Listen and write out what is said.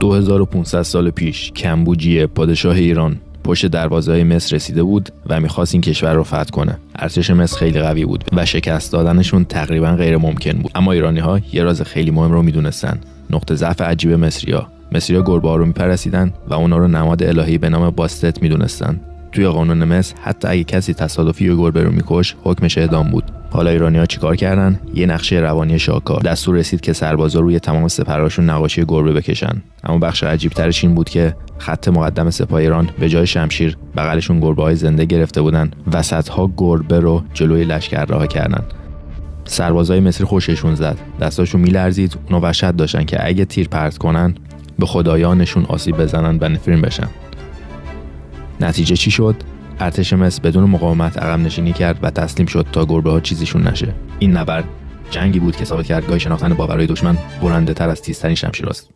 2500 سال پیش کمبوجیه پادشاه ایران پشت دروازه‌های مصر رسیده بود و می‌خواست این کشور رو فتح کنه. ارتش مصر خیلی قوی بود و شکست دادنشون تقریبا غیر ممکن بود. اما ایرانی‌ها یه راز خیلی مهم رو می‌دونستن. نقطه ضعف عجیب مصری‌ها گربه‌ها رو می‌پرستیدن و اونا رو نماد الهی به نام باستت می‌دونستن. توی قانون مصر حتی اگه کسی تصادفی یه گربه رو می‌کش، حکمش اعدام بود. حالا ایرانی‌ها چیکار کردن؟ یه نقشه روانی شاهکار. دستور رسید که سربازا روی تمام سپرهاشون نقاشی گربه بکشن. اما بخش عجیب‌ترش این بود که خط مقدم سپاه ایران به جای شمشیر بغلشون گربه‌های زنده گرفته بودن، وسط‌ها گربه رو جلوی لشکر رها کردن. سربازای مصری خوششون زد. دستاشون میلرزید. اونا وحشت داشتن که اگه تیر پرت کنن به خدایانشون آسیب بزنن و نفرین بشن. نتیجه چی شد؟ ارتش مصر بدون مقاومت عقب نشینی کرد و تسلیم شد تا گربه‌ها چیزیشون نشه. این نبرد جنگی بود که ثابت کرد گاه شناختن باورهای دشمن برنده‌تر از تیزترین شمشیراست.